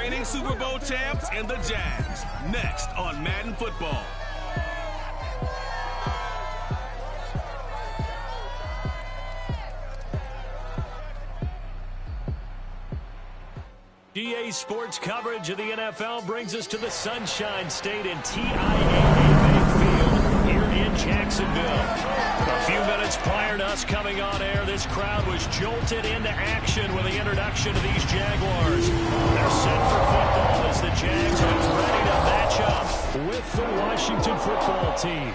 reigning Super Bowl champs and the Jags. Next on Madden Football. EA Sports coverage of the NFL brings us to the Sunshine State and TIAA Bank Field here in Jacksonville. A few minutes prior to us coming on air, this crowd was jolted into action with the introduction of these Jaguars. They're set for football as the Jags are ready to match up with the Washington football team.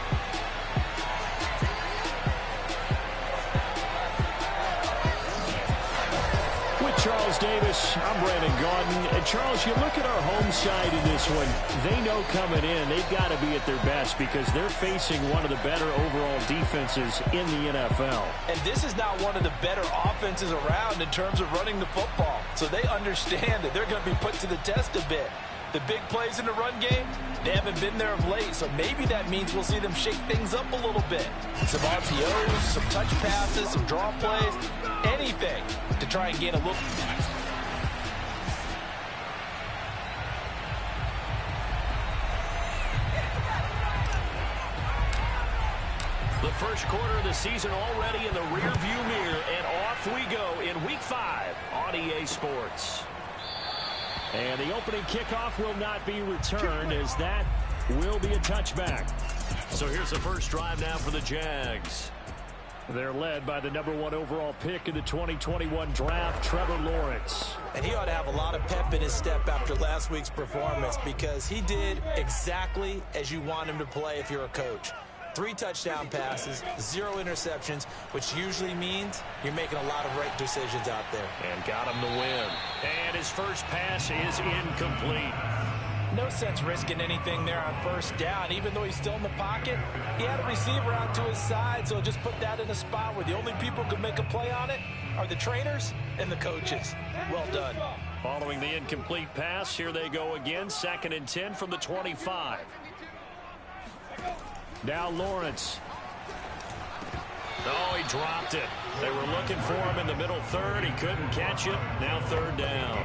Charles Davis, I'm Brandon Gaudin. And Charles, you look at our home side in this one. They know coming in they've got to be at their best because they're facing one of the better overall defenses in the NFL. And this is not one of the better offenses around in terms of running the football. So they understand that they're going to be put to the test a bit. The big plays in the run game, they haven't been there of late, so maybe that means we'll see them shake things up a little bit. Some RPOs, some touch passes, some draw plays, anything to try and gain a look. The first quarter of the season already in the rearview mirror, and off we go in Week 5 on EA Sports. And the opening kickoff will not be returned as that will be a touchback. So here's the first drive now for the Jags. They're led by the #1 overall pick in the 2021 draft, Trevor Lawrence. And he ought to have a lot of pep in his step after last week's performance because he did exactly as you want him to play if you're a coach. 3 touchdown passes, 0 interceptions, which usually means you're making a lot of right decisions out there. And got him the win. And his first pass is incomplete. No sense risking anything there on first down. Even though he's still in the pocket, he had a receiver out to his side, so just put that in a spot where the only people who can make a play on it are the trainers and the coaches. Well done. Following the incomplete pass, here they go again. 2nd and 10 from the 25. Now Lawrence. Oh, he dropped it. They were looking for him in the middle third. He couldn't catch it. Now 3rd down.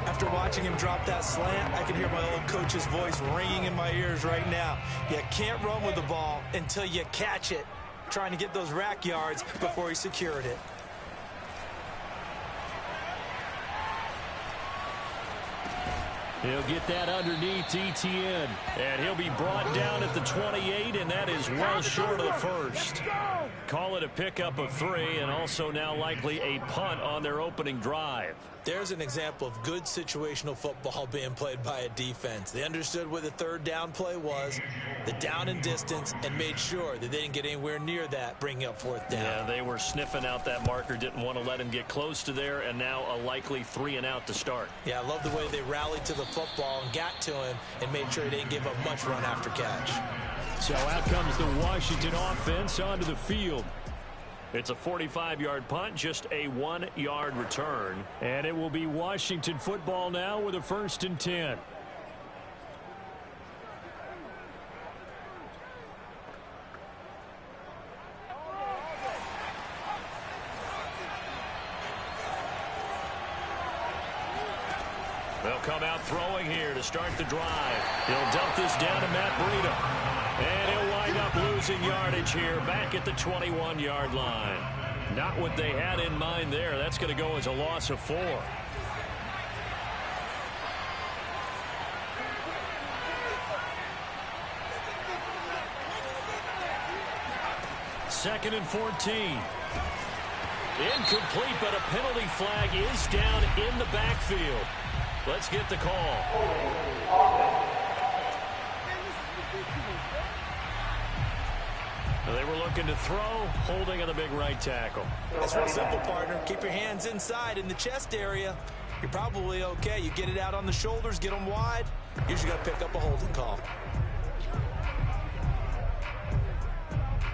After watching him drop that slant, I can hear my old coach's voice ringing in my ears right now. You can't run with the ball until you catch it. Trying to get those rack yards before he secured it. He'll get that underneath ETN. And he'll be brought down at the 28, and that is well short of the first. Call it a pickup of 3, and also now likely a punt on their opening drive. There's an example of good situational football being played by a defense. They understood what the 3rd down play was, the down and distance, and made sure that they didn't get anywhere near that, bringing up 4th down. Yeah, they were sniffing out that marker, didn't want to let him get close to there, and now a likely 3 and out to start. Yeah, I love the way they rallied to the football and got to him and made sure he didn't give up much run after catch. So out comes the Washington offense onto the field. It's a 45-yard punt, just a 1-yard return. And it will be Washington football now with a 1st and 10. They'll come out throwing here to start the drive. He'll dump this down to Matt Breida. And he'll wind up losing yardage here back at the 21-yard line. Not what they had in mind there. That's going to go as a loss of 4. 2nd and 14. Incomplete, but a penalty flag is down in the backfield. Let's get the call. They were looking to throw, holding on the big right tackle. That's real simple, partner. Keep your hands inside in the chest area. You're probably okay. You get it out on the shoulders, get them wide. Usually got to pick up a holding call.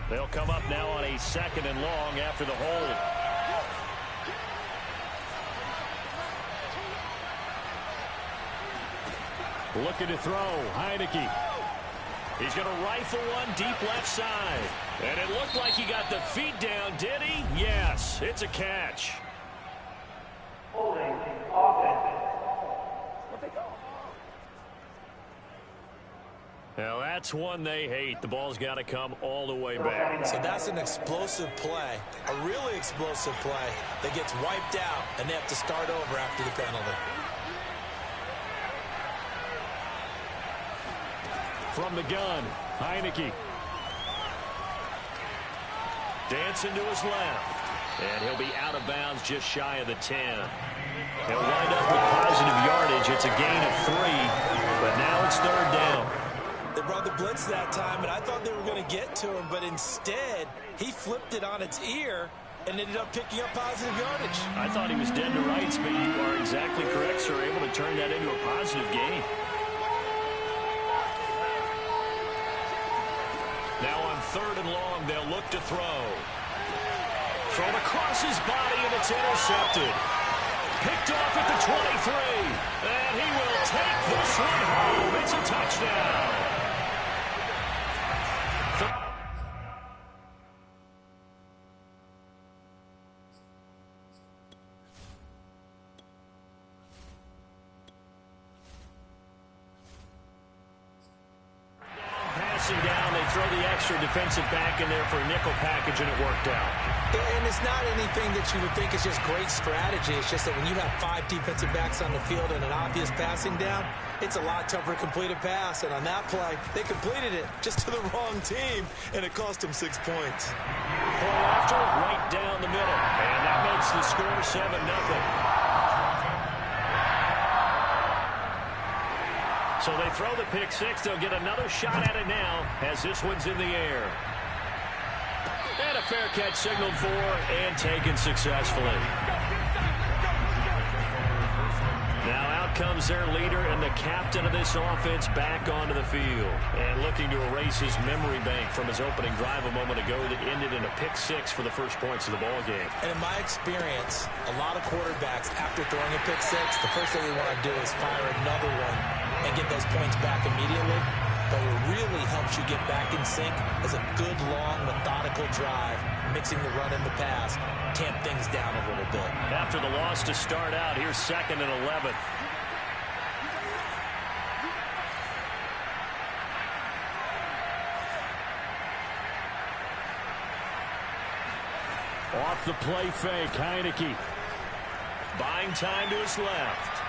They'll come up now on a 2nd and long after the hold. Looking to throw, Heineke. He's going to rifle one deep left side. And it looked like he got the feet down, did he? Yes, it's a catch. Holding offense. Well, that's one they hate. The ball's got to come all the way back. So that's an explosive play, a really explosive play that gets wiped out, and they have to start over after the penalty. From the gun, Heineke. Dancing to his left. And he'll be out of bounds just shy of the 10. He'll wind up with positive yardage. It's a gain of 3, but now it's third down. They brought the blitz that time, and I thought they were going to get to him, but instead, he flipped it on its ear and ended up picking up positive yardage. I thought he was dead to rights, but you are exactly correct, sir. Able to turn that into a positive gain. Now on third and long, they'll look to throw. Thrown across his body, and it's intercepted. Picked off at the 23. And he will take this one home. It's a touchdown. Down, they throw the extra defensive back in there for a nickel package, and it worked out. And it's not anything that you would think is just great strategy. It's just that when you have 5 defensive backs on the field and an obvious passing down, it's a lot tougher to complete a pass. And on that play, they completed it just to the wrong team, and it cost them 6 points. Point after, right down the middle. And that makes the score 7-0. So they throw the pick 6. They'll get another shot at it now as this one's in the air. And a fair catch signaled for and taken successfully. Now out comes their leader and the captain of this offense back onto the field. And looking to erase his memory bank from his opening drive a moment ago that ended in a pick 6 for the first points of the ball game. And in my experience, a lot of quarterbacks, after throwing a pick 6, the first thing they want to do is fire another one and get those points back immediately. But what really helps you get back in sync is a good, long, methodical drive, mixing the run and the pass, tamp things down a little bit. After the loss to start out, here's 2nd and 11. Off the play fake, Heineke. Buying time to his left.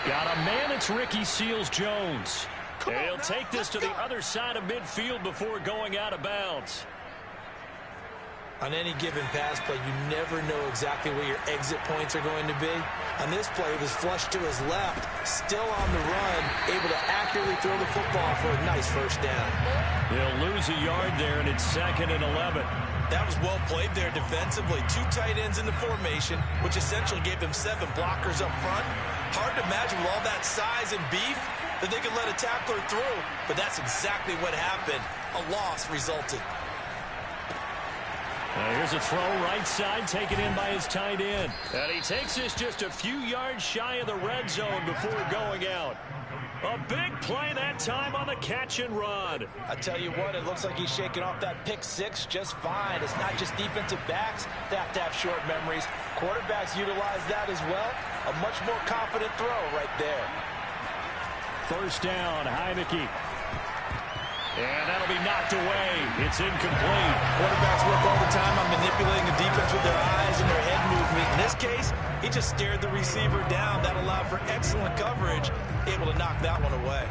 Got a man, it's Ricky Seals-Jones. He'll take this to the other side of midfield before going out of bounds. On any given pass play, you never know exactly where your exit points are going to be. On this play, it was flushed to his left, still on the run, able to accurately throw the football for a nice first down. They'll lose a yard there, and it's 2nd and 11. That was well played there defensively. 2 tight ends in the formation, which essentially gave them 7 blockers up front. Hard to imagine with all that size and beef that they could let a tackler through, but that's exactly what happened. A loss resulted. Here's a throw right side, taken in by his tight end. And he takes this just a few yards shy of the red zone before going out. A big play that time on the catch and run. I tell you what, it looks like he's shaking off that pick 6 just fine. It's not just defensive backs that have to have short memories. Quarterbacks utilize that as well. A much more confident throw right there. First down, Heineke. And that'll be knocked away. It's incomplete. Quarterbacks work all the time on manipulating the defense with their eyes and their head movement. In this case, he just stared the receiver down. That allowed for excellent coverage, able to knock that one away.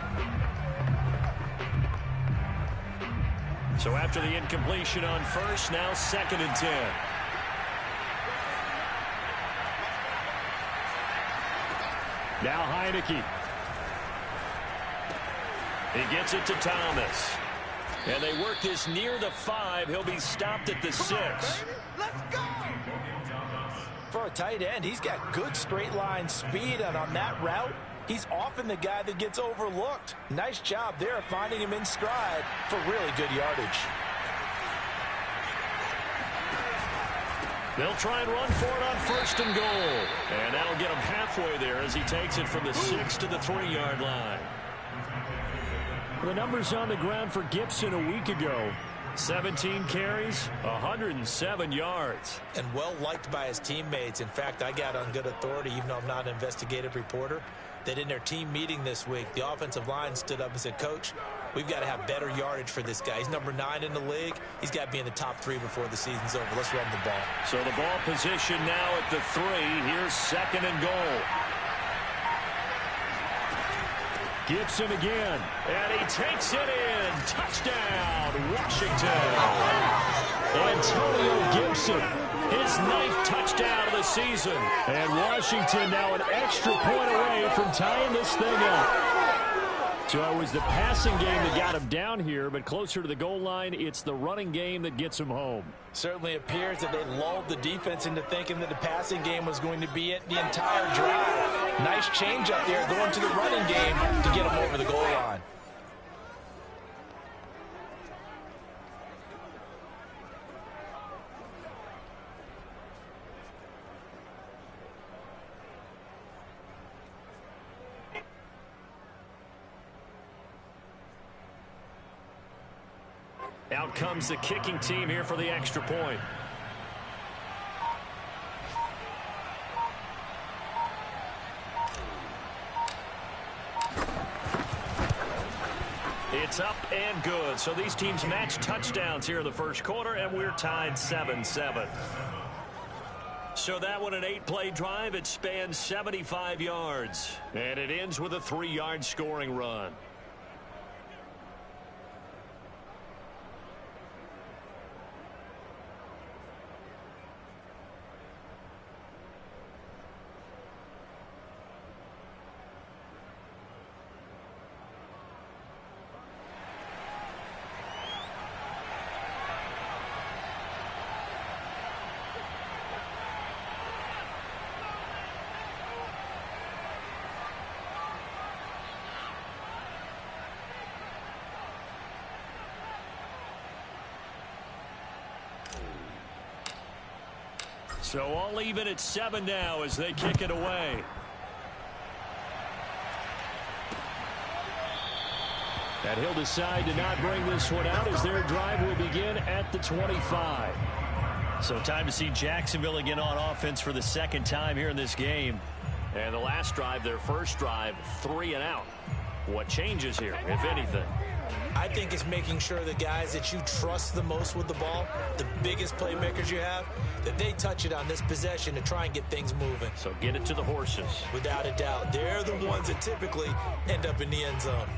So after the incompletion on first, now 2nd and 10. Now Heineke. He gets it to Thomas. And they work this near the 5. He'll be stopped at the 6. Let's go! For a tight end, he's got good straight line speed, and on that route, he's often the guy that gets overlooked. Nice job there finding him in stride for really good yardage. They'll try and run for it on 1st and goal. And that'll get him halfway there as he takes it from the 6 to the 3-yard line. The numbers on the ground for Gibson a week ago. 17 carries, 107 yards. And well liked by his teammates. In fact, I got on good authority, even though I'm not an investigative reporter, that in their team meeting this week, the offensive line stood up and said, "Coach, we've got to have better yardage for this guy. He's number 9 in the league. He's got to be in the top 3 before the season's over. Let's run the ball. So the ball position now at the 3. Here's 2nd and goal. Gibson again, and he takes it in. Touchdown, Washington. Antonio Gibson, his 9th touchdown of the season. And Washington now an extra point away from tying this thing up. So it was the passing game that got him down here, but closer to the goal line, it's the running game that gets him home. Certainly appears that they lulled the defense into thinking that the passing game was going to be it the entire drive. Nice change up there going to the running game to get him over the goal line. Out comes the kicking team here for the extra point. It's up and good. So these teams match touchdowns here in the first quarter, and we're tied 7-7. So that one, an 8-play drive. It spans 75 yards. And it ends with a 3-yard scoring run. So all even at 7 now as they kick it away. And he'll decide to not bring this one out as their drive will begin at the 25. So time to see Jacksonville again on offense for the 2nd time here in this game. And the last drive, their first drive, 3 and out. What changes here, if anything? I think it's making sure the guys that you trust the most with the ball, the biggest playmakers you have, that they touch it on this possession to try and get things moving. So get it to the horses. Without a doubt. They're the ones that typically end up in the end zone.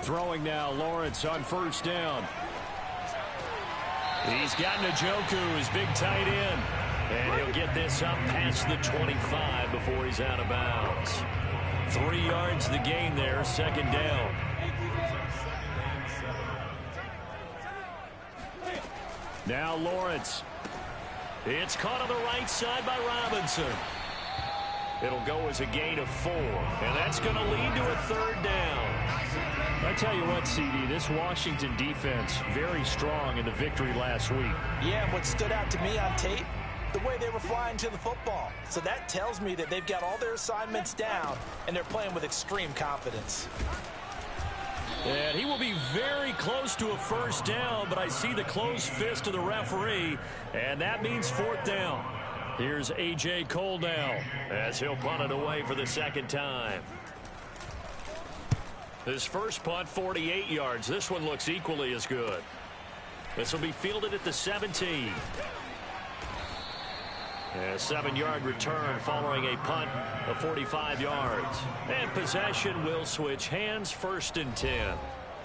Throwing now, Lawrence on first down. He's got Njoku, his big tight end. And he'll get this up past the 25 before he's out of bounds. 3 yards the gain there, 2nd down. Now Lawrence. It's caught on the right side by Robinson. It'll go as a gain of 4. And that's going to lead to a 3rd down. I tell you what, CD, this Washington defense, very strong in the victory last week. Yeah, and what stood out to me on tape, the way they were flying to the football. So that tells me that they've got all their assignments down, and they're playing with extreme confidence. And he will be very close to a 1st down, but I see the closed fist of the referee, and that means 4th down. Here's A.J. Cole now, as he'll punt it away for the 2nd time. His first punt, 48 yards. This one looks equally as good. This will be fielded at the 17. A 7-yard return following a punt of 45 yards. And possession will switch hands, 1st and 10.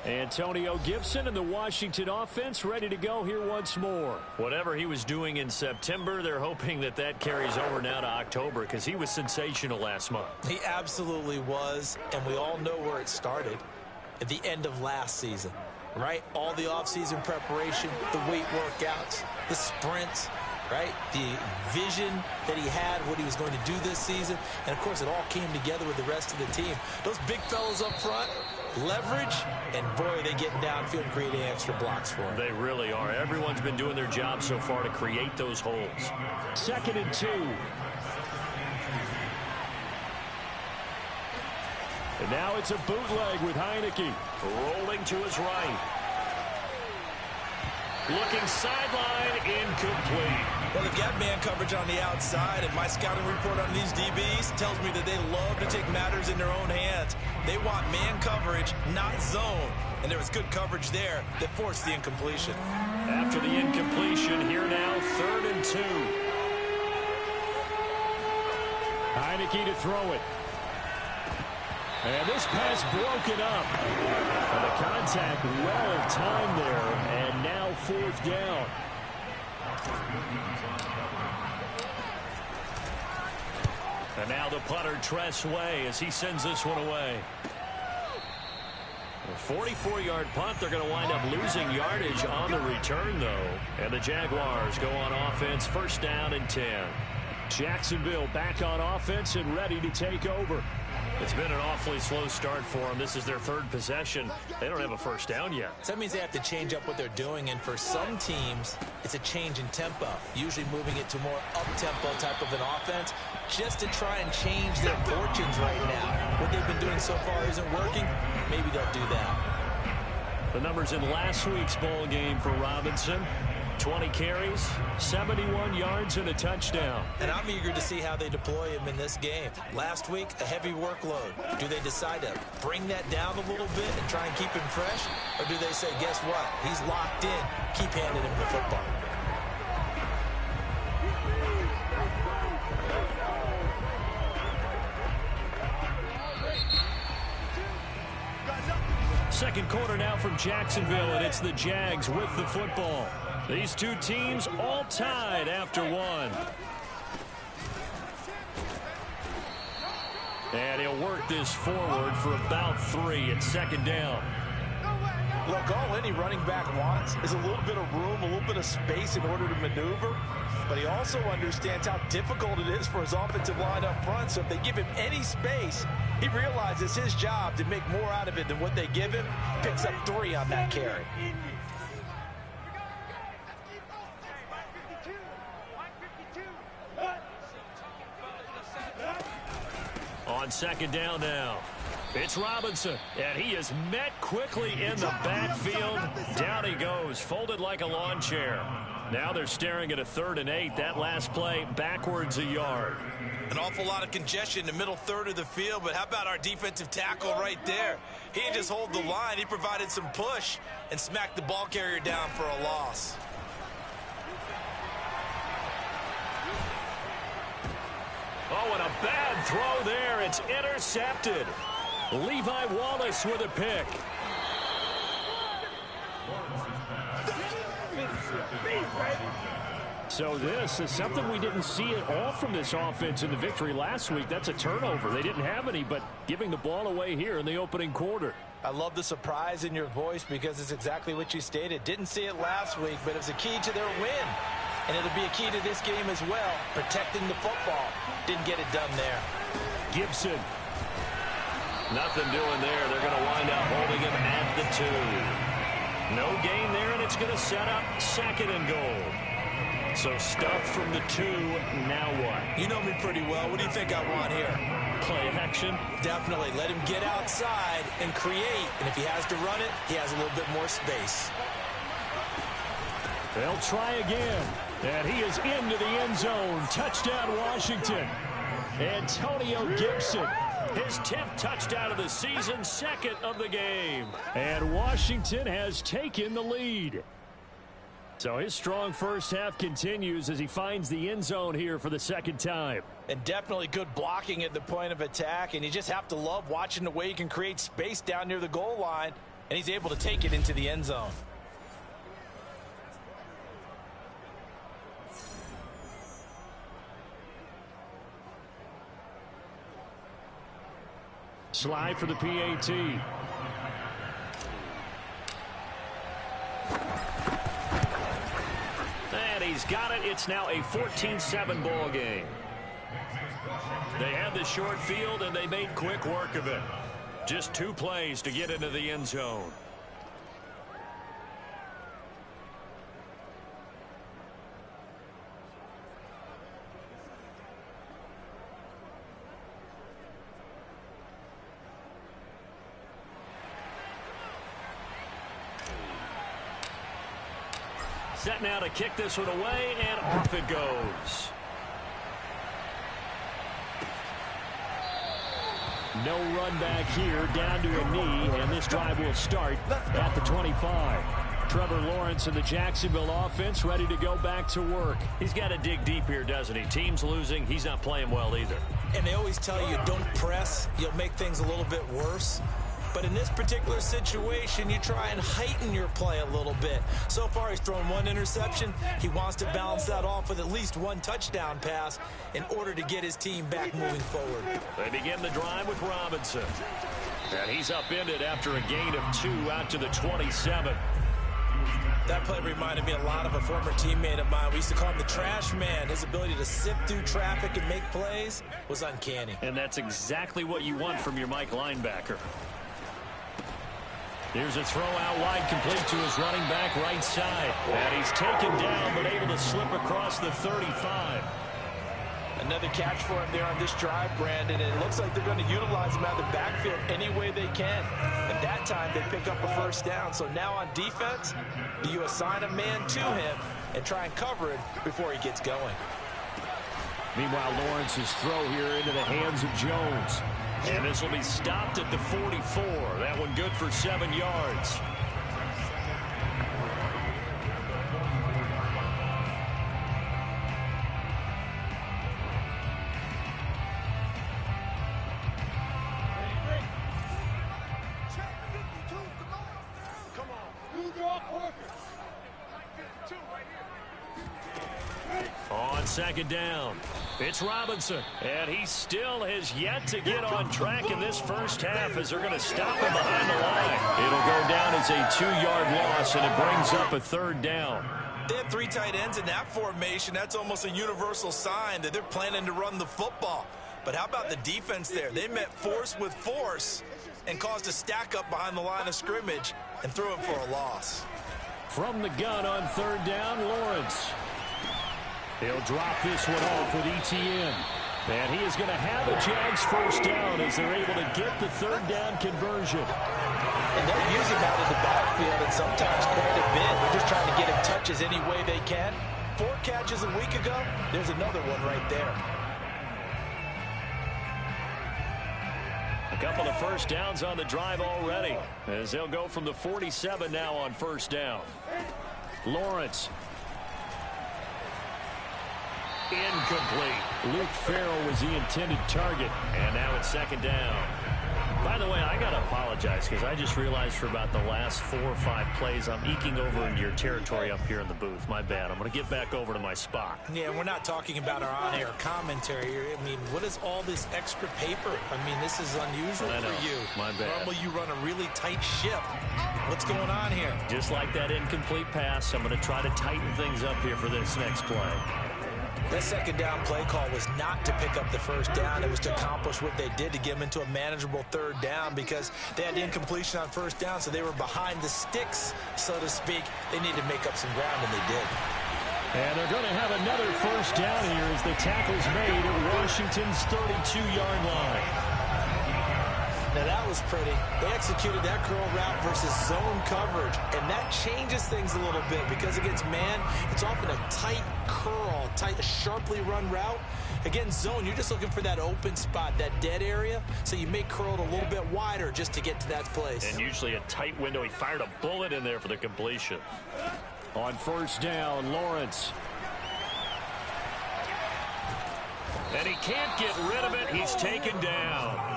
Antonio Gibson and the Washington offense ready to go here once more. Whatever he was doing in September, they're hoping that that carries over now to October because he was sensational last month. He absolutely was, and we all know where it started at the end of last season, right? All the offseason preparation, the weight workouts, the sprints, right? The vision that he had, what he was going to do this season. And, of course, it all came together with the rest of the team. Those big fellas up front, leverage, and, boy, are they getting downfield and creating extra blocks for him. They really are. Everyone's been doing their job so far to create those holes. 2nd and 2. And now it's a bootleg with Heineke. Rolling to his right. Looking sideline, incomplete. Well, they've got man coverage on the outside, and my scouting report on these DBs tells me that they love to take matters in their own hands. They want man coverage, not zone. And there was good coverage there that forced the incompletion. After the incompletion, here now, 3rd and 2. Heineke to throw it. And this pass broken up. And the contact well timed there, and now 4th down. And now the punter, Tress Way, as he sends this one away. A 44-yard punt. They're going to wind up losing yardage on the return, though. And the Jaguars go on offense, 1st down and 10. Jacksonville back on offense and ready to take over. It's been an awfully slow start for them. This is their 3rd possession. They don't have a 1st down yet. So that means they have to change up what they're doing, and for some teams, it's a change in tempo, usually moving it to more up-tempo type of an offense, just to try and change their fortunes right now. What they've been doing so far isn't working. Maybe they'll do that. The numbers in last week's bowl game for Robinson: 20 carries, 71 yards, and a touchdown. And I'm eager to see how they deploy him in this game. Last week, a heavy workload. Do they decide to bring that down a little bit and try and keep him fresh? Or do they say, guess what? He's locked in. Keep handing him the football. Second quarter now from Jacksonville, and it's the Jags with the football. These two teams all tied after 1. And he'll work this forward for about 3 at 2nd down. Look, all any running back wants is a little bit of room, a little bit of space in order to maneuver. But he also understands how difficult it is for his offensive line up front. So if they give him any space, he realizes his job to make more out of it than what they give him. Picks up 3 on that carry. On 2nd down now, it's Robinson, and he is met quickly in the backfield. Down he goes, folded like a lawn chair. Now they're staring at a 3rd and 8. That last play, backwards a yard. An awful lot of congestion in the middle 3rd of the field, but how about our defensive tackle right there? He didn't just hold the line, he provided some push and smacked the ball carrier down for a loss. Oh, and a bad throw there. It's intercepted. Levi Wallace with a pick. So this is something we didn't see at all from this offense in the victory last week. That's a turnover. They didn't have any, but giving the ball away here in the opening quarter. I love the surprise in your voice because it's exactly what you stated. Didn't see it last week, but it was a key to their win. And it'll be a key to this game as well, protecting the football. Didn't get it done there. Gibson. Nothing doing there. They're going to wind up holding him at the 2. No gain there, and it's going to set up 2nd and goal. So stuff from the 2. Now what? You know me pretty well. What do you think I want here? Play action? Definitely. Let him get outside and create. And if he has to run it, he has a little bit more space. They'll try again. And he is into the end zone. Touchdown, Washington. Antonio Gibson. His 10th touchdown of the season, 2nd of the game. And Washington has taken the lead. So his strong first half continues as he finds the end zone here for the 2nd time. And definitely good blocking at the point of attack. And you just have to love watching the way he can create space down near the goal line. And he's able to take it into the end zone. Slide for the PAT. And he's got it. It's now a 14-7 ball game. They had the short field, and they made quick work of it. Just 2 plays to get into the end zone. set now to kick this one away, and off it goes. No run back here, down to a knee, and this drive will start at the 25. Trevor Lawrence and the Jacksonville offense ready to go back to work. He's got to dig deep here, doesn't he? Team's losing. He's not playing well either. And they always tell you, don't press. You'll make things a little bit worse. But in this particular situation, you try and heighten your play a little bit. So far, he's thrown one interception. He wants to balance that off with at least one touchdown pass in order to get his team back moving forward. They begin the drive with Robinson. And he's upended after a gain of 2 out to the 27. That play reminded me a lot of a former teammate of mine. We used to call him the trash man. His ability to sift through traffic and make plays was uncanny. And that's exactly what you want from your Mike linebacker. Here's a throw out wide, complete to his running back right side. And he's taken down, but able to slip across the 35. Another catch for him there on this drive, Brandon. And it looks like they're going to utilize him out of the backfield any way they can. At that time, they pick up a first down. So now on defense, do you assign a man to him and try and cover it before he gets going? Meanwhile, Lawrence's throw here into the hands of Jones. And this will be stopped at the 44. That one good for 7 yards. On second down, it's Robinson, and he still has yet to get on track in this first half as they're going to stop him behind the line. It'll go down as a 2-yard loss, and it brings up a third down. They have 3 tight ends in that formation. That's almost a universal sign that they're planning to run the football. But how about the defense there? They met force with force and caused a stack up behind the line of scrimmage and threw him for a loss. From the gun on third down, Lawrence. He'll drop this one off with ETN. And he is going to have a Jags first down as they're able to get the third down conversion. And they'll use him out in the backfield and sometimes quite a bit. They're just trying to get him touches any way they can. 4 catches a week ago, there's another one right there. A couple of first downs on the drive already as they'll go from the 47 now on first down. Lawrence. Incomplete. Luke Farrell was the intended target. And now it's second down. By the way, I got to apologize because I just realized for about the last 4 or 5 plays I'm eking over into your territory up here in the booth. My bad. I'm going to get back over to my spot. Yeah, we're not talking about our on-air commentary here. I mean, what is all this extra paper? I mean, this is unusual for you. My bad. Normally you run a really tight ship. What's going on here? Just like that incomplete pass, I'm going to try to tighten things up here for this next play. That second down play call was not to pick up the first down. It was to accomplish what they did to get them into a manageable third down because they had incompletion on first down, so they were behind the sticks, so to speak. They needed to make up some ground, and they did. And they're going to have another first down here as the tackle's made at Washington's 32-yard line. Now that was pretty. They executed that curl route versus zone coverage, and that changes things a little bit because against man, it's often a tight curl, tight, sharply run route. Against zone, you're just looking for that open spot, that dead area, so you make curl it a little bit wider just to get to that place. And usually a tight window. He fired a bullet in there for the completion. On first down, Lawrence. And he can't get rid of it. He's taken down.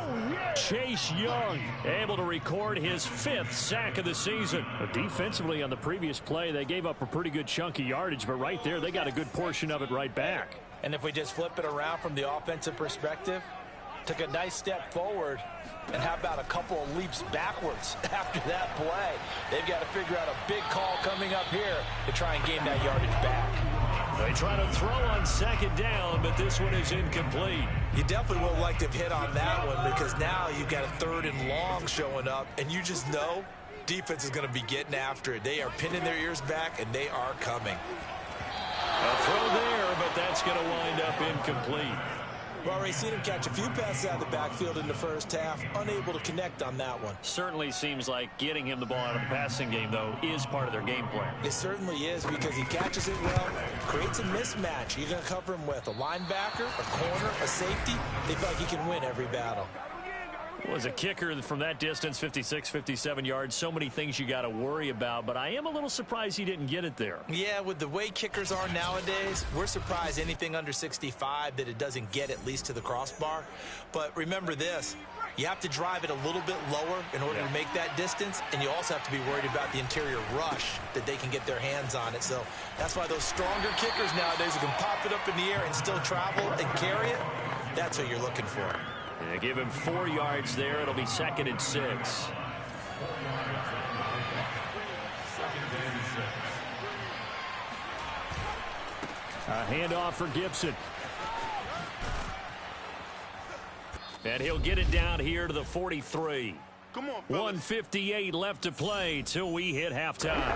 Chase Young able to record his 5th sack of the season. Defensively on the previous play, they gave up a pretty good chunk of yardage, but right there, they got a good portion of it right back. And if we just flip it around from the offensive perspective, took a nice step forward, and how about a couple of leaps backwards after that play? They've got to figure out a big call coming up here to try and gain that yardage back. They try to throw on second down, but this one is incomplete. You definitely would like to have hit on that one because now you've got a 3rd and long showing up, and you just know defense is going to be getting after it. They are pinning their ears back, and they are coming. A throw there, but that's going to wind up incomplete. We've already seen him catch a few passes out of the backfield in the first half, unable to connect on that one. Certainly seems like getting him the ball out of the passing game, though, is part of their game plan. It certainly is, because he catches it well, creates a mismatch. You're going to cover him with a linebacker, a corner, a safety. They feel like he can win every battle. Was a kicker from that distance, 56, 57 yards. So many things you got to worry about, but I am a little surprised he didn't get it there. Yeah, with the way kickers are nowadays, we're surprised anything under 65 that it doesn't get at least to the crossbar. But remember this, you have to drive it a little bit lower in order to make that distance, and you also have to be worried about the interior rush that they can get their hands on it. So that's why those stronger kickers nowadays who can pop it up in the air and still travel and carry it, that's what you're looking for. They give him 4 yards there. It'll be 2nd and 6. A handoff for Gibson. And he'll get it down here to the 43. Come on, 1:58 left to play till we hit halftime.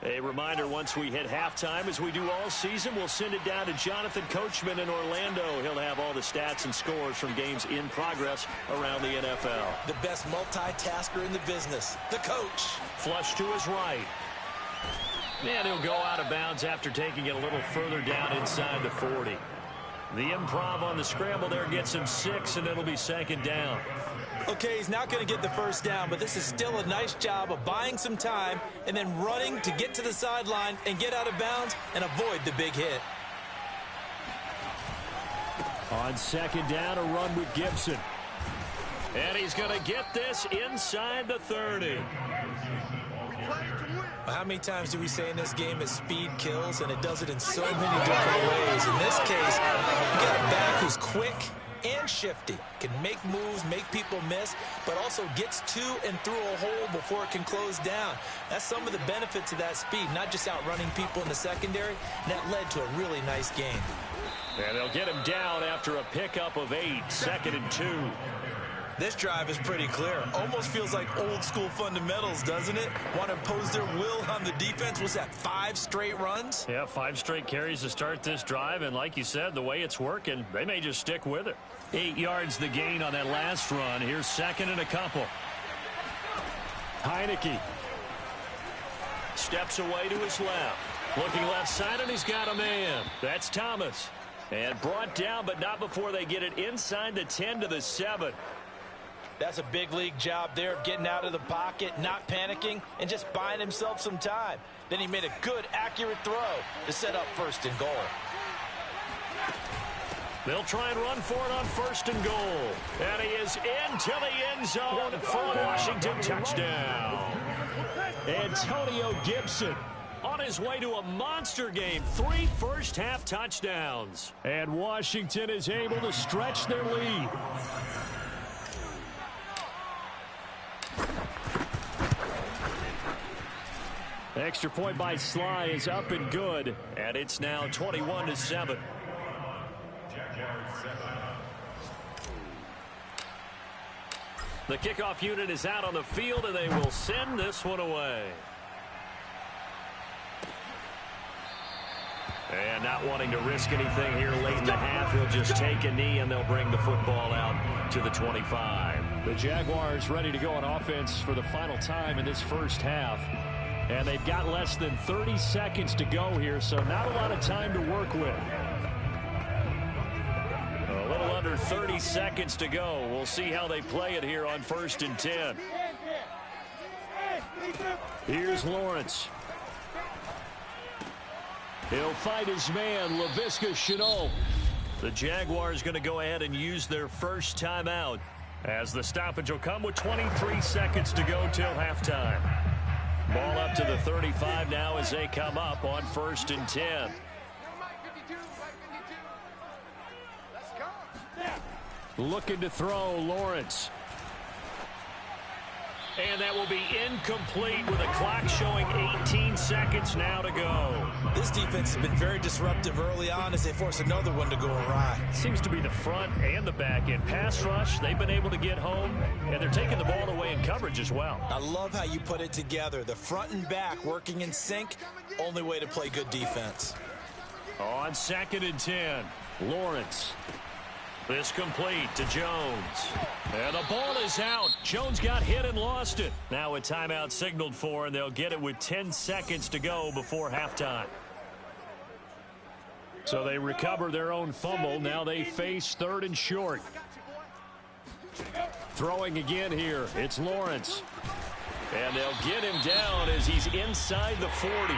A reminder, once we hit halftime, as we do all season, we'll send it down to Jonathan Coachman in Orlando. He'll have all the stats and scores from games in progress around the NFL. The best multitasker in the business, the coach. Flush to his right. And he'll go out of bounds after taking it a little further down inside the 40. The improv on the scramble there gets him 6, and it'll be 2nd down. Okay, he's not going to get the first down, but this is still a nice job of buying some time and then running to get to the sideline and get out of bounds and avoid the big hit. On 2nd down, a run with Gibson. And he's going to get this inside the 30. Well, how many times do we say in this game that speed kills, and it does it in so many different ways? In this case, you got a back who's quick and shifty, can make moves, make people miss, but also gets to and through a hole before it can close down. That's some of the benefits of that speed, not just outrunning people in the secondary. And that led to a really nice game. And they'll get him down after a pickup of 8, 2nd and 2. This drive is pretty clear. Almost feels like old school fundamentals, doesn't it? Want to impose their will on the defense. Was that 5 straight runs? Yeah, 5 straight carries to start this drive. And like you said, the way it's working, they may just stick with it. 8 yards the gain on that last run. Here's 2nd and a couple. Heineke steps away to his left. Looking left side, and he's got a man. That's Thomas. And brought down, but not before they get it inside the 10 to the 7. That's a big league job there of getting out of the pocket, not panicking, and just buying himself some time. Then he made a good, accurate throw to set up 1st and goal. They'll try and run for it on 1st and goal. And he is into the end zone for a Washington touchdown. Antonio Gibson on his way to a monster game. 3 first-half touchdowns. And Washington is able to stretch their lead. Extra point by Sly is up and good, and it's now 21-7. The kickoff unit is out on the field, and they will send this one away. And not wanting to risk anything here late in the half, he'll just take a knee, and they'll bring the football out to the 25. The Jaguars ready to go on offense for the final time in this first half. And they've got less than 30 seconds to go here, so not a lot of time to work with. A little under 30 seconds to go. We'll see how they play it here on 1st and 10. Here's Lawrence. He'll fight his man, Laviska Shenault. The Jaguars going to go ahead and use their first timeout, as the stoppage will come with 23 seconds to go till halftime. Ball up to the 35 now as they come up on 1st and 10. Looking to throw, Lawrence. And that will be incomplete with a clock showing 18 seconds now to go. This defense has been very disruptive early on as they force another one to go awry. Seems to be the front and the back end. Pass rush, they've been able to get home, and they're taking the ball away in coverage as well. I love how you put it together. The front and back working in sync, only way to play good defense. On 2nd and 10, Lawrence. This complete to Jones. And the ball is out. Jones got hit and lost it. Now a timeout signaled for, and they'll get it with 10 seconds to go before halftime. So they recover their own fumble. Now they face 3rd and short. Throwing again here. It's Lawrence. And they'll get him down as he's inside the 40.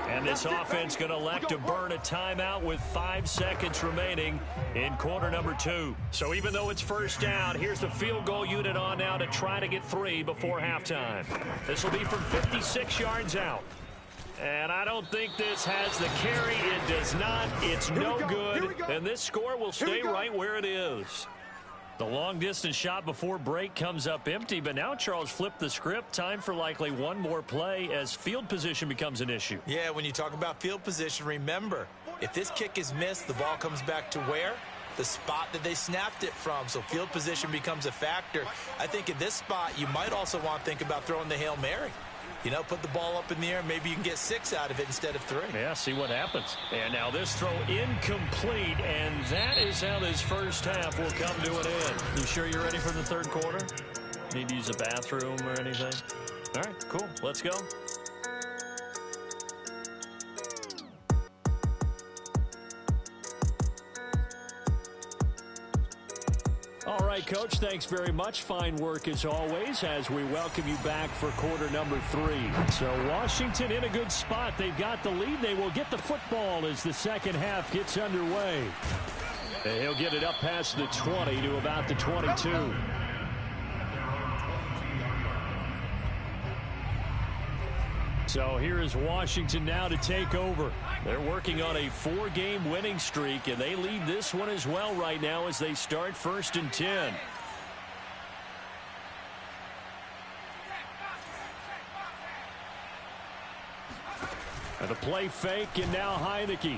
And this offense going to elect to burn a timeout with 5 seconds remaining in quarter number 2. So even though it's first down, here's the field goal unit on now to try to get 3 before halftime. This will be from 56 yards out. And I don't think this has the carry. It does not. It's no good. And this score will stay right where it is. The long-distance shot before break comes up empty, but now Charles flipped the script. Time for likely one more play as field position becomes an issue. Yeah, when you talk about field position, remember, if this kick is missed, the ball comes back to where? The spot that they snapped it from. So field position becomes a factor. I think in this spot, you might also want to think about throwing the Hail Mary. You know, put the ball up in the air. Maybe you can get 6 out of it instead of 3. Yeah, see what happens. And now this throw incomplete, and that is how this first half will come to an end. You sure you're ready for the 3rd quarter? Need to use a bathroom or anything? All right, cool. Let's go. All right, Coach, thanks very much. Fine work as always as we welcome you back for quarter number 3. So Washington in a good spot. They've got the lead. They will get the football as the second half gets underway. And he'll get it up past the 20 to about the 22. So here is Washington now to take over. They're working on a 4-game winning streak, and they lead this one as well right now as they start 1st and 10. And a play fake, and now Heineke.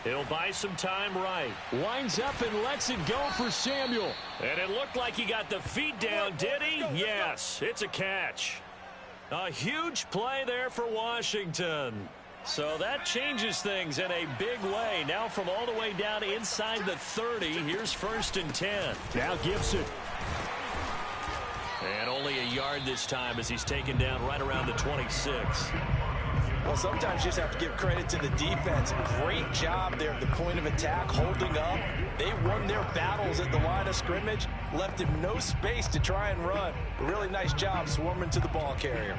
He'll buy some time right. Winds up and lets it go for Samuel. And it looked like he got the feet down, did he? Yes, it's a catch. A huge play there for Washington. So that changes things in a big way. Now from all the way down inside the 30, here's 1st and 10. Now Gibson. And only a yard this time as he's taken down right around the 26. Well, sometimes you just have to give credit to the defense. Great job there at the point of attack, holding up. They won their battles at the line of scrimmage, left him no space to try and run. A really nice job swarming to the ball carrier.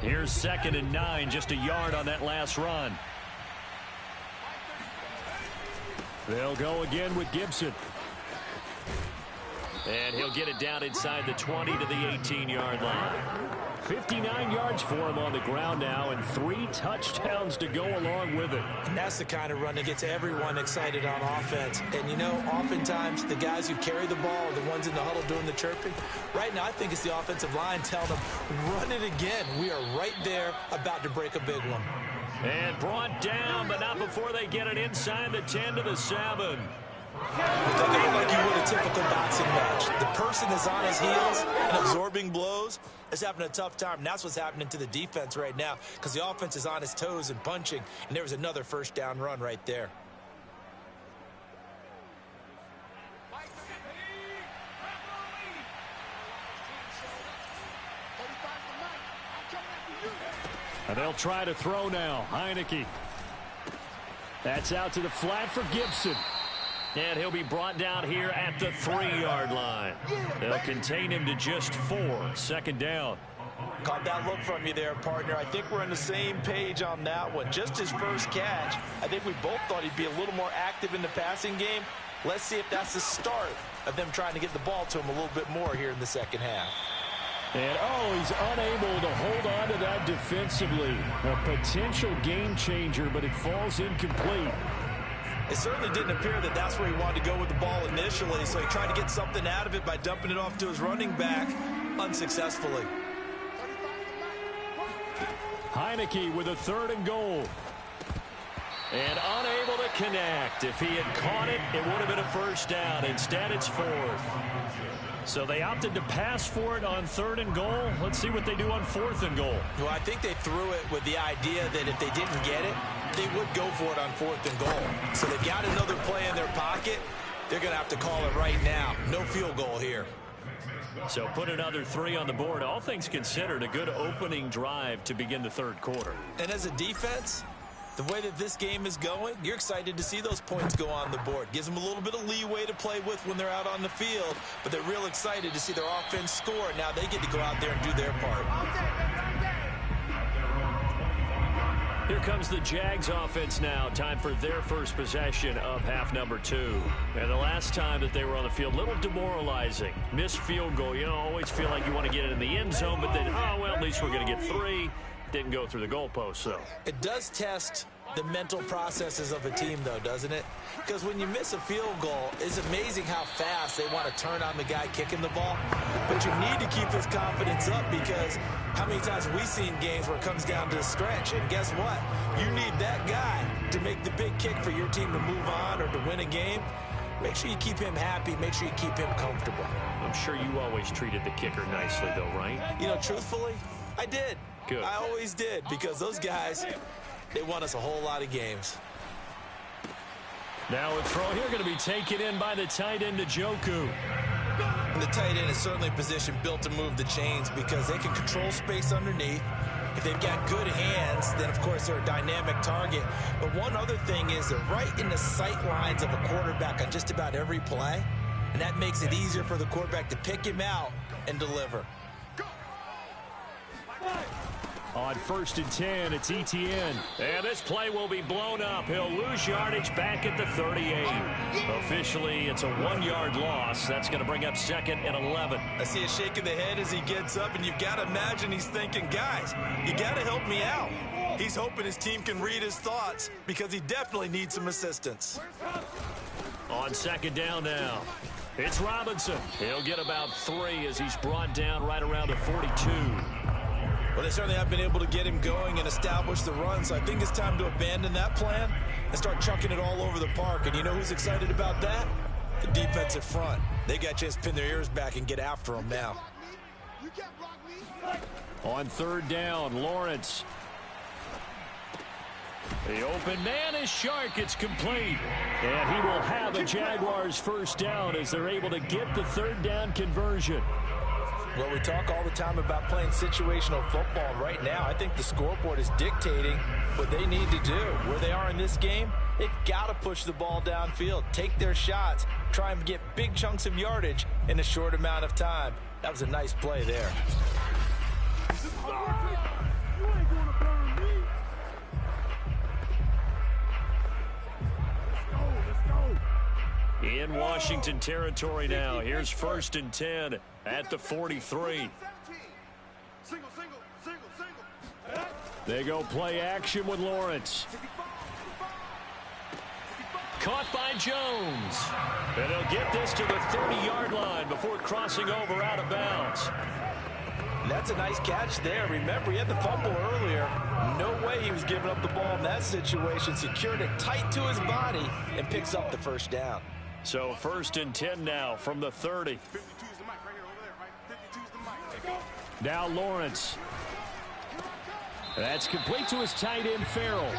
Here's 2nd and 9, just a yard on that last run. They'll go again with Gibson. And he'll get it down inside the 20 to the 18-yard line. 59 yards for him on the ground now, and 3 touchdowns to go along with it. And that's the kind of run that gets everyone excited on offense. And, you know, oftentimes the guys who carry the ball are the ones in the huddle doing the chirping. Right now, I think it's the offensive line telling them, run it again. We are right there about to break a big one. And brought down, but not before they get it inside the 10 to the 7. Think of it like you would a typical boxing match. The person is on his heels and absorbing blows is having a tough time. And that's what's happening to the defense right now because the offense is on his toes and punching. And there was another first down run right there. And they'll try to throw now. Heineke. That's out to the flat for Gibson. And he'll be brought down here at the 3-yard line. They'll contain him to just 4. 2nd down. Caught that look from you there, partner. I think we're on the same page on that one. Just his first catch. I think we both thought he'd be a little more active in the passing game. Let's see if that's the start of them trying to get the ball to him a little bit more here in the second half. And, he's unable to hold on to that defensively. A potential game changer, but it falls incomplete. It certainly didn't appear that that's where he wanted to go with the ball initially, so he tried to get something out of it by dumping it off to his running back unsuccessfully. Heineke with a 3rd and goal. And unable to connect. If he had caught it, it would have been a first down. Instead, it's 4th. So they opted to pass for it on 3rd and goal. Let's see what they do on 4th and goal. Well, I think they threw it with the idea that if they didn't get it, they would go for it on 4th and goal. So they've got another play in their pocket. They're going to have to call it right now. No field goal here. So put another 3 on the board. All things considered, a good opening drive to begin the 3rd quarter. And as a defense, the way that this game is going, you're excited to see those points go on the board. Gives them a little bit of leeway to play with when they're out on the field, but they're real excited to see their offense score. Now they get to go out there and do their part. Here comes the Jags offense now. Time for their first possession of half number 2. And the last time that they were on the field, a little demoralizing. Missed field goal. You know, always feel like you want to get it in the end zone, but then, oh, well, at least we're going to get 3. Didn't go through the goalpost, so. It does test the mental processes of a team, though, doesn't it? Because when you miss a field goal, it's amazing how fast they want to turn on the guy kicking the ball. But you need to keep his confidence up, because how many times have we seen games where it comes down to the stretch? And guess what? You need that guy to make the big kick for your team to move on or to win a game. Make sure you keep him happy. Make sure you keep him comfortable. I'm sure you always treated the kicker nicely, though, right? You know, truthfully, I did. Good. I always did, because those guys, they won us a whole lot of games. Now a throw here going to be taken in by the tight end, Njoku. And the tight end is certainly a position built to move the chains, because they can control space underneath. If they've got good hands, then, of course, they're a dynamic target. But one other thing is they're right in the sight lines of a quarterback on just about every play, and that makes it easier for the quarterback to pick him out and deliver. On 1st and 10, it's Etienne. And this play will be blown up. He'll lose yardage back at the 38. Officially, it's a 1-yard loss. That's going to bring up 2nd and 11. I see a shake of the head as he gets up, and you've got to imagine he's thinking, guys, you got to help me out. He's hoping his team can read his thoughts, because he definitely needs some assistance. On 2nd down now, it's Robinson. He'll get about 3 as he's brought down right around the 42. Well, they certainly have been able to get him going and establish the run, so I think it's time to abandon that plan and start chunking it all over the park. And you know who's excited about that? The defensive front. They got to just pin their ears back and get after him now. On 3rd down, Lawrence. The open man is Shark. It's complete. And he will have a Jaguars first down as they're able to get the 3rd down conversion. Well, we talk all the time about playing situational football. Right now, I think the scoreboard is dictating what they need to do. Where they are in this game, they've got to push the ball downfield, take their shots, try and get big chunks of yardage in a short amount of time. That was a nice play there. In Washington territory now. Here's 1st and 10 at the 43. They go play action with Lawrence. Caught by Jones. And they'll get this to the 30-yard line before crossing over out of bounds. That's a nice catch there. Remember, he had the fumble earlier. No way he was giving up the ball in that situation. Secured it tight to his body and picks up the first down. So 1st and 10 now from the 30. Now Lawrence. That's complete to his tight end, Farrell.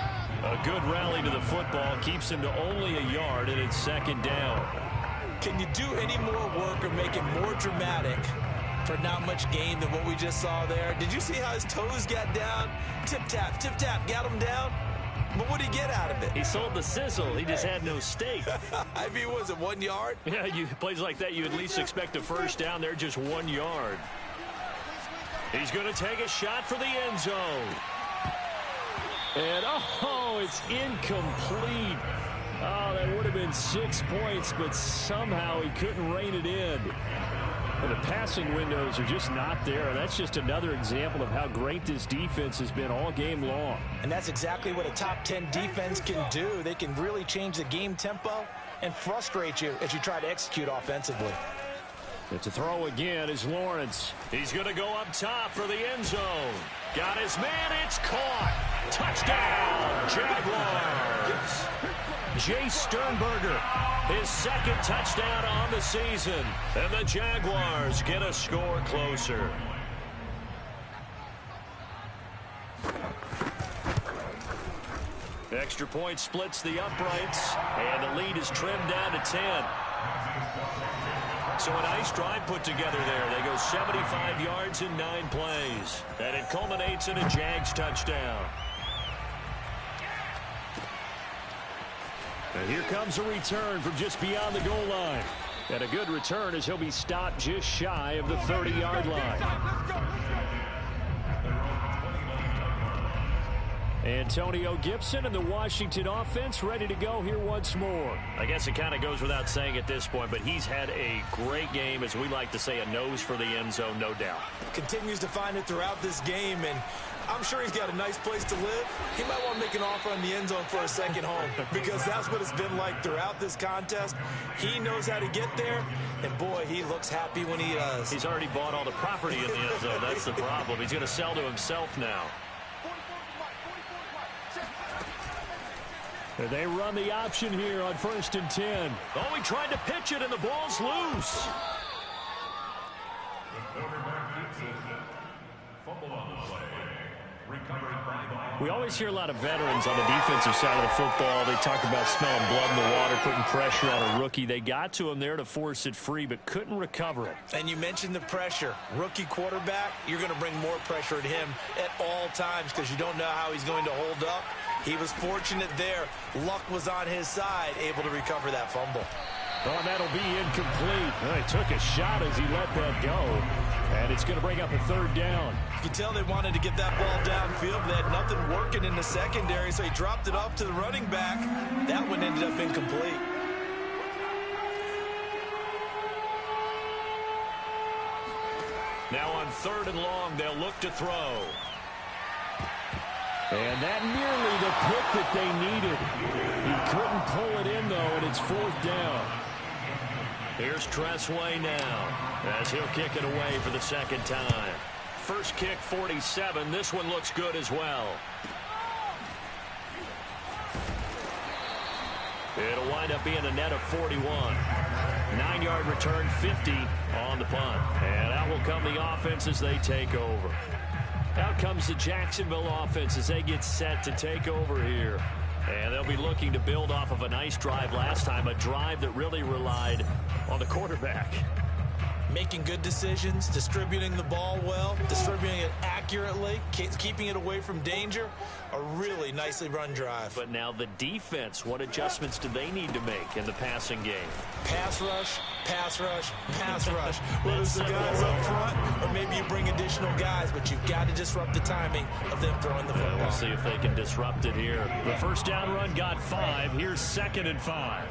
A good rally to the football. Keeps him to only a yard, and it's 2nd down. Can you do any more work or make it more dramatic for not much gain than what we just saw there? Did you see how his toes got down? Tip-tap, got him down. But what did he get out of it? He sold the sizzle. He just had no steak. I mean, was it 1 yard? Yeah, plays like that, you at least expect a first down. They're just 1 yard. He's going to take a shot for the end zone. And, oh, it's incomplete. Oh, that would have been 6 points, but somehow he couldn't rein it in. And the passing windows are just not there. That's just another example of how great this defense has been all game long. And that's exactly what a top 10 defense can do. They can really change the game tempo and frustrate you as you try to execute offensively. It's a throw again is Lawrence. He's going to go up top for the end zone. Got his man. It's caught. Touchdown, Jaguars. Jay Sternberger, his second touchdown on the season. And the Jaguars get a score closer. Extra point splits the uprights, and the lead is trimmed down to 10. So a nice drive put together there. They go 75 yards in 9 plays. And it culminates in a Jags touchdown. And here comes a return from just beyond the goal line. And a good return as he'll be stopped just shy of the 30-yard line. Antonio Gibson and the Washington offense ready to go here once more. I guess it kind of goes without saying at this point, but he's had a great game, as we like to say, a nose for the end zone, no doubt. Continues to find it throughout this game, and I'm sure he's got a nice place to live. He might want to make an offer on the end zone for a second home, because that's what it's been like throughout this contest. He knows how to get there, and boy, he looks happy when he does. He's already bought all the property in the end zone. That's the problem. He's going to sell to himself now. They run the option here on 1st and 10. Oh, he tried to pitch it, and the ball's loose. We always hear a lot of veterans on the defensive side of the football. They talk about smelling blood in the water, putting pressure on a rookie. They got to him there to force it free, but couldn't recover it. And you mentioned the pressure. Rookie quarterback, you're going to bring more pressure at him at all times because you don't know how he's going to hold up. He was fortunate there. Luck was on his side, able to recover that fumble. Oh, that'll be incomplete. Well, he took a shot as he let that go. And it's going to bring up a 3rd down. You can tell they wanted to get that ball downfield. They had nothing working in the secondary, so he dropped it off to the running back. That one ended up incomplete. Now on 3rd and long, they'll look to throw. And that nearly the pick that they needed. He couldn't pull it in, though, and it's 4th down. Here's Tressway now, as he'll kick it away for the second time. First kick, 47. This one looks good as well. It'll wind up being a net of 41. 9-yard return, 50 on the punt. And out will come the offense as they take over. Out comes the Jacksonville offense as they get set to take over here. And they'll be looking to build off of a nice drive last time, a drive that really relied on the quarterback. Making good decisions, distributing the ball well, distributing it accurately, keeping it away from danger. A really nicely run drive. But now the defense, what adjustments do they need to make in the passing game? Pass rush, pass rush, pass rush. Whether it's the guys up front or maybe you bring additional guys, but you've got to disrupt the timing of them throwing the football. We'll see if they can disrupt it here. The first down run got 5. Here's 2nd and 5.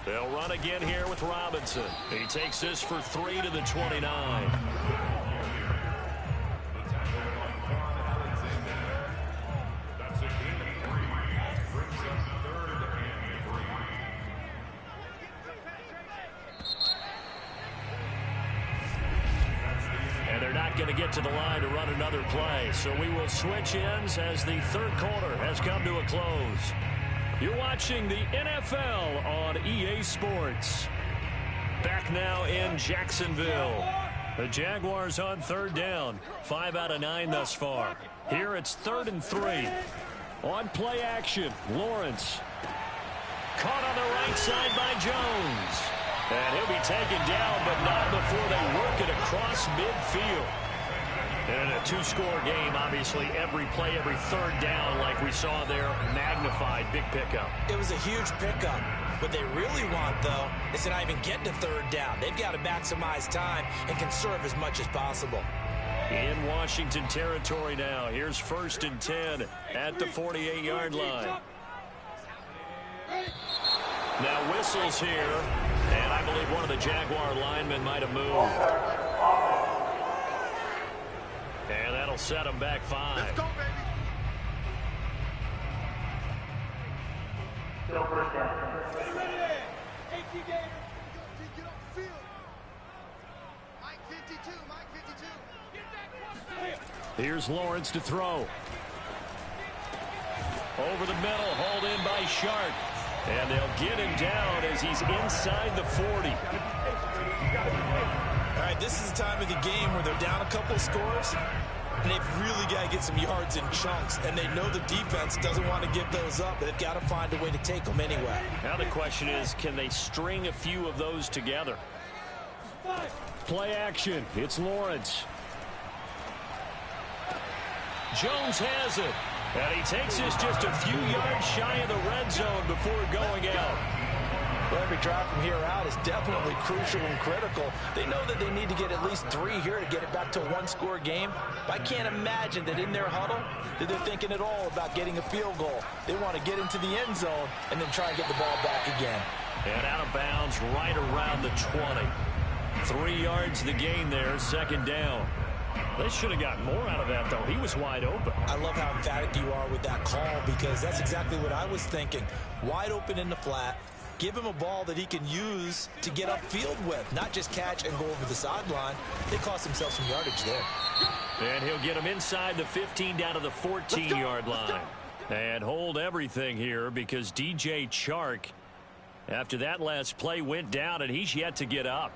They'll run again here with Robinson. He takes this for 3 to the 29. And they're not going to get to the line to run another play. So we will switch ends as the 3rd quarter has come to a close. You're watching the NFL on EA Sports. Back now in Jacksonville. The Jaguars on 3rd down. 5 out of 9 thus far. Here it's 3rd and 3. On play action, Lawrence. Caught on the right side by Jones. And he'll be taken down, but not before they work it across midfield. And a 2-score game, obviously, every play, every 3rd down, like we saw there, magnified, big pickup. It was a huge pickup. What they really want, though, is to not even get to 3rd down. They've got to maximize time and conserve as much as possible. In Washington territory now. Here's 1st and 10 at the 48-yard line. Now whistles here, and I believe one of the Jaguar linemen might have moved. And that'll set him back 5. Let's go, baby. Here's Lawrence to throw. Over the middle, hauled in by Shark. And they'll get him down as he's inside the 40. All right, this is the time of the game where they're down a couple of scores, and they've really got to get some yards in chunks, and they know the defense doesn't want to give those up, but they've got to find a way to take them anyway. Now the question is, can they string a few of those together? Play action. It's Lawrence. Jones has it. And he takes this just a few yards shy of the red zone before going out. Well, every drive from here out is definitely crucial and critical. They know that they need to get at least 3 here to get it back to a one-score game. But I can't imagine that in their huddle that they're thinking at all about getting a field goal. They want to get into the end zone and then try and get the ball back again. And out of bounds right around the 20. 3 yards the gain there, second down. They should have gotten more out of that, though. He was wide open. I love how emphatic you are with that call, because that's exactly what I was thinking. Wide open in the flat. Give him a ball that he can use to get upfield with, not just catch and go over the sideline. They cost themselves some yardage there. And he'll get him inside the 15 down to the 14-yard line. And hold everything here because DJ Chark, after that last play, went down, and he's yet to get up.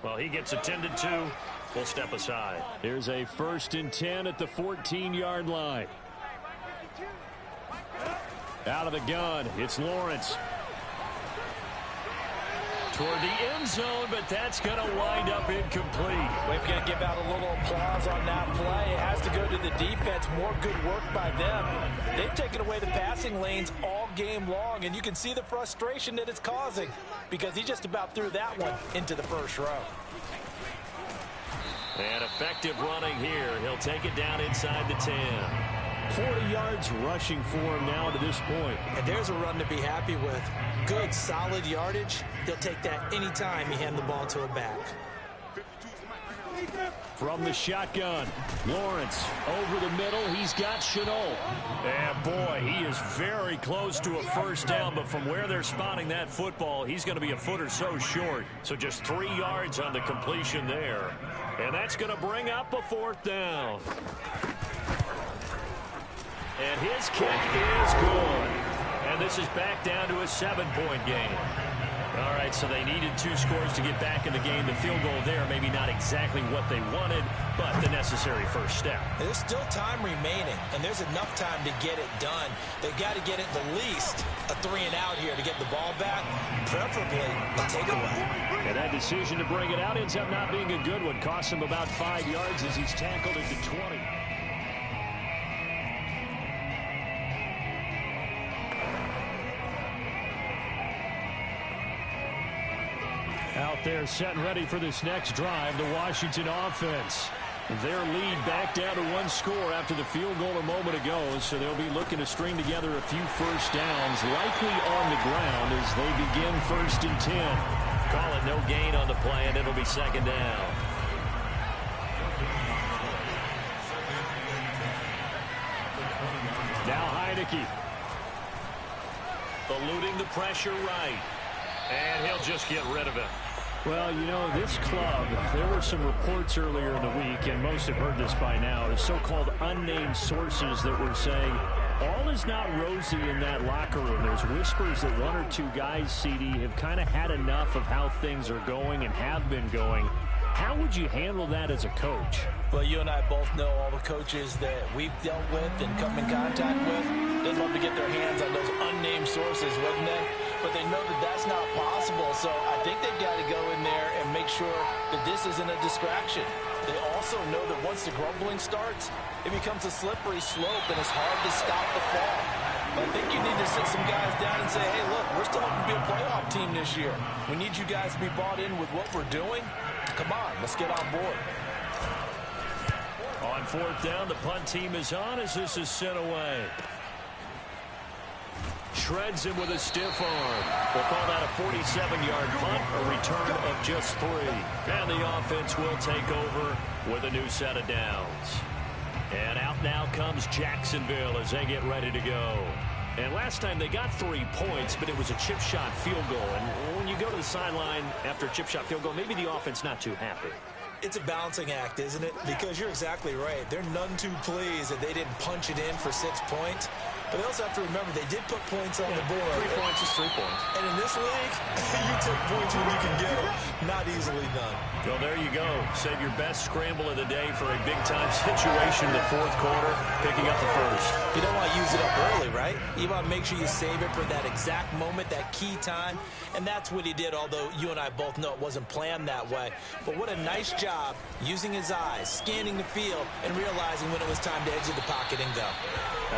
Well, he gets attended to. We'll step aside. Here's a 1st and 10 at the 14-yard line. Out of the gun, it's Lawrence. Toward the end zone, but that's going to wind up incomplete. We've got to give out a little applause on that play. It has to go to the defense. More good work by them. They've taken away the passing lanes all game long, and you can see the frustration that it's causing because he just about threw that one into the first row. And effective running here. He'll take it down inside the 10. 40 yards rushing for him now to this point. And there's a run to be happy with. Good, solid yardage. He'll take that anytime he hand the ball to a back. From the shotgun, Lawrence over the middle. He's got Chenault. And boy, he is very close to a first down, but from where they're spotting that football, he's going to be a foot or so short. So just 3 yards on the completion there. And that's going to bring up a 4th down. And his kick is good. And this is back down to a 7-point game. All right, so they needed 2 scores to get back in the game. The field goal there, maybe not exactly what they wanted, but the necessary first step. There's still time remaining, and there's enough time to get it done. They've got to get at the least a 3-and-out here to get the ball back, preferably a takeaway. And that decision to bring it out ends up not being a good one. Costs him about 5 yards as he's tackled into 20. Out there set and ready for this next drive, the Washington offense. Their lead back down to 1 score after the field goal a moment ago, so they'll be looking to string together a few first downs, likely on the ground as they begin 1st and 10. Call it no gain on the play, and it'll be 2nd down. Now Heineke. Eluding the pressure right. And he'll just get rid of it. Well, you know, this club, there were some reports earlier in the week, and most have heard this by now, the so-called unnamed sources that were saying all is not rosy in that locker room. There's whispers that 1 or 2 guys, CD, have kind of had enough of how things are going and have been going. How would you handle that as a coach? Well, you and I both know all the coaches that we've dealt with and come in contact with. They'd love to get their hands on those unnamed sources, wouldn't they? But they know that that's not possible, so I think they've got to go in there and make sure that this isn't a distraction. They also know that once the grumbling starts, it becomes a slippery slope, and it's hard to stop the fall. But I think you need to sit some guys down and say, hey, look, we're still hoping to be a playoff team this year. We need you guys to be bought in with what we're doing. Come on, let's get on board. On 4th down, the punt team is on as this is sent away. Shreds him with a stiff arm. We'll call that a 47-yard punt, a return of just 3. And the offense will take over with a new set of downs. And out now comes Jacksonville as they get ready to go. And last time they got 3 points, but it was a chip shot field goal. And when you go to the sideline after a chip shot field goal, maybe the offense not too happy. It's a balancing act, isn't it? Because you're exactly right. They're none too pleased that they didn't punch it in for 6 points. But they also have to remember they did put points on the board. 3 points is 3 points. And in this league, you take points when you can get them. Not easily done. Well, there you go. Save your best scramble of the day for a big-time situation in the 4th quarter, picking up the first. You don't want to use it up early, right? You want to make sure you save it for that exact moment, that key time. And that's what he did, although you and I both know it wasn't planned that way. But what a nice job using his eyes, scanning the field, and realizing when it was time to exit the pocket and go.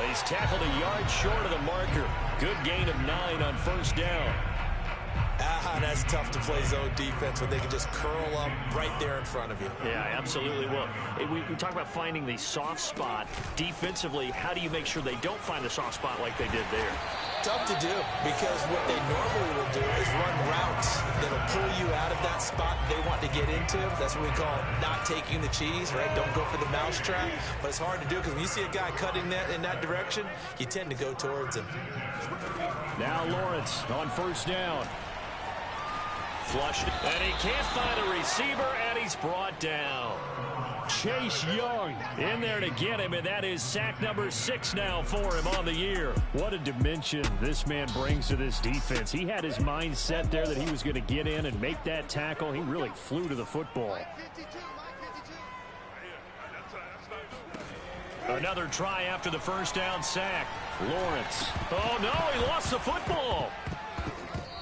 He's tackled a yard short of the marker. Good gain of 9 on first down. That's tough to play zone defense when they can just curl up right there in front of you. Yeah, absolutely will. We talk about finding the soft spot. Defensively, how do you make sure they don't find the soft spot like they did there? Tough to do, because what they normally will do is run routes that'll pull you out of that spot they want to get into. That's what we call not taking the cheese, right? Don't go for the mousetrap. But it's hard to do because when you see a guy cutting that in that direction, you tend to go towards him. Now Lawrence on first down. Flushed, and he can't find a receiver, and he's brought down. Chase Young in there to get him, and that is sack number 6 now for him on the year. What a dimension this man brings to this defense. He had his mind set there that he was going to get in and make that tackle. He really flew to the football. Another try after the first down sack. Lawrence. Oh, no, he lost the football.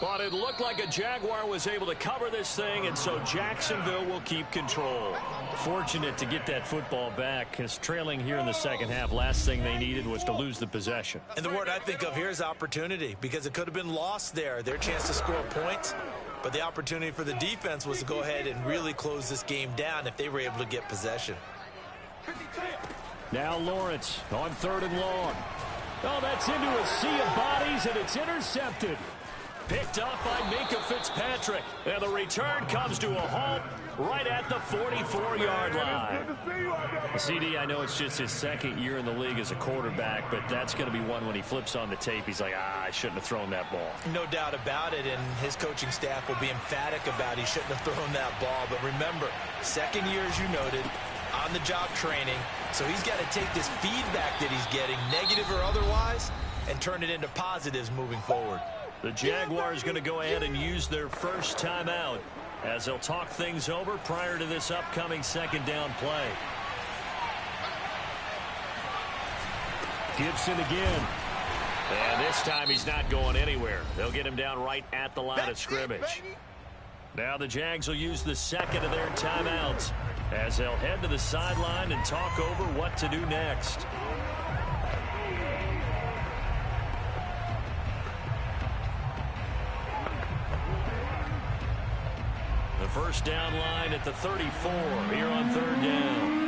But it looked like a Jaguar was able to cover this thing, and so Jacksonville will keep control. Fortunate to get that football back, because trailing here in the second half, last thing they needed was to lose the possession. And the word I think of here is opportunity, because it could have been lost there. Their chance to score points, but the opportunity for the defense was to go ahead and really close this game down if they were able to get possession. Now Lawrence on 3rd and long. Oh, that's into a sea of bodies, and it's intercepted. Picked up by Minkah Fitzpatrick. And the return comes to a halt right at the 44-yard line. CD, I know it's just his 2nd year in the league as a quarterback, but that's going to be one when he flips on the tape. He's like, I shouldn't have thrown that ball. No doubt about it, and his coaching staff will be emphatic about he shouldn't have thrown that ball. But remember, 2nd year, as you noted, on-the-job training. So he's got to take this feedback that he's getting, negative or otherwise, and turn it into positives moving forward. The Jaguars going to go ahead and use their first timeout as they'll talk things over prior to this upcoming 2nd down play. Gibson again. And this time he's not going anywhere. They'll get him down right at the line of scrimmage. Now the Jags will use the 2nd of their timeouts as they'll head to the sideline and talk over what to do next. The first down line at the 34 here on 3rd down.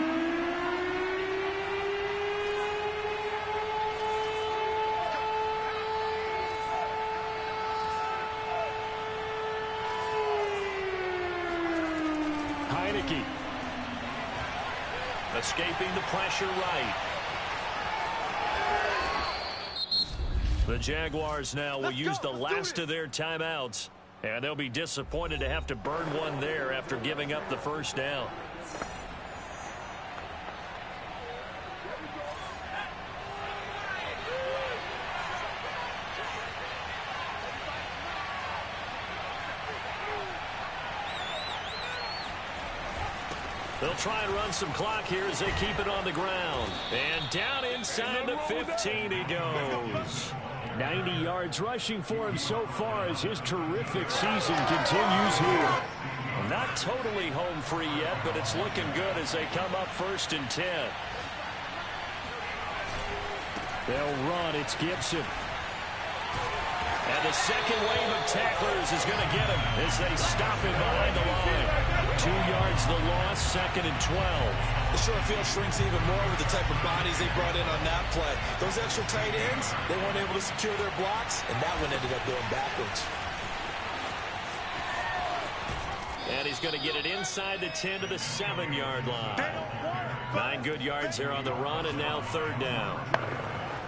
Heineke. Escaping the pressure right. The Jaguars now will use the last of their timeouts. And they'll be disappointed to have to burn one there after giving up the first down. They'll try and run some clock here as they keep it on the ground. And down inside the 15 he goes. 90 yards rushing for him so far as his terrific season continues here. Not totally home free yet, but it's looking good as they come up 1st and 10. They'll run. It's Gibson. And the second wave of tacklers is going to get him as they stop him behind the line. 2 yards the loss, 2nd and 12. The short field shrinks even more with the type of bodies they brought in on that play. Those extra tight ends, they weren't able to secure their blocks, and that one ended up going backwards. And he's going to get it inside the 10 to the 7-yard line. 9 good yards there on the run, and now third down.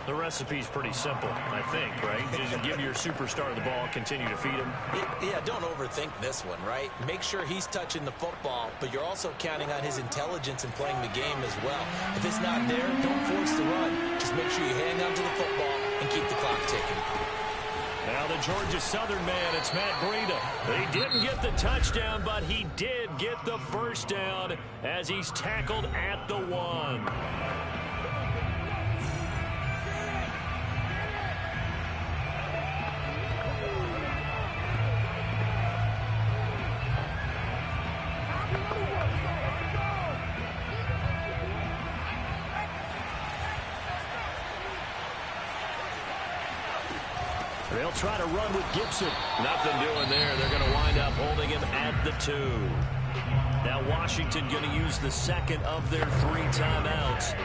The recipe's pretty simple, I think, right? Just give your superstar the ball, continue to feed him. Yeah, don't overthink this one, right? Make sure he's touching the football, but you're also counting on his intelligence in playing the game as well. If it's not there, don't force the run. Just make sure you hang on to the football and keep the clock ticking. Now the Georgia Southern man, it's Matt Breida. He didn't get the touchdown, but he did get the first down as he's tackled at the 1. They'll try to run with Gibson. Nothing doing there. They're going to wind up holding him at the 2. Now Washington going to use the second of their 3 timeouts.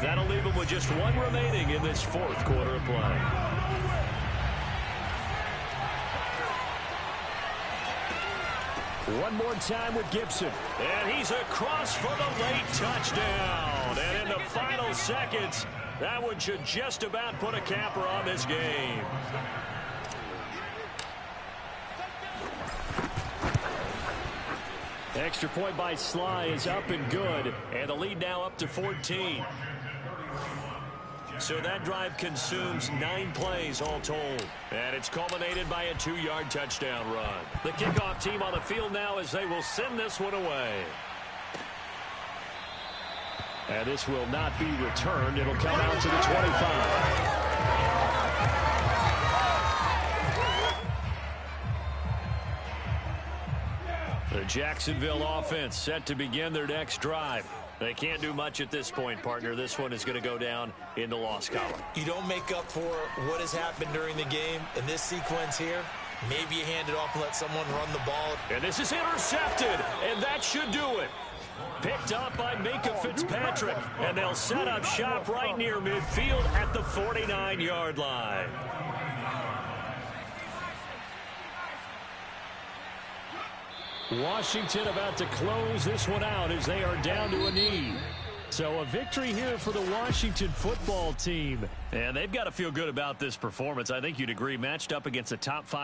That'll leave them with just 1 remaining in this 4th quarter of play. One more time with Gibson. And he's across for the late touchdown. And in the final seconds, that one should just about put a capper on this game. Extra point by Sly is up and good, and the lead now up to 14. So that drive consumes 9 plays all told, and it's culminated by a 2-yard touchdown run. The kickoff team on the field now as they will send this one away. And this will not be returned. It'll come out to the 25. The Jacksonville offense set to begin their next drive. They can't do much at this point, partner. This one is going to go down in the loss column. You don't make up for what has happened during the game in this sequence here. Maybe you hand it off and let someone run the ball. And this is intercepted, and that should do it. Picked up by Minkah Fitzpatrick, and they'll set up shop right near midfield at the 49-yard line. Washington about to close this one out as they are down to a knee. So a victory here for the Washington football team. And they've got to feel good about this performance. I think you'd agree, matched up against a top 5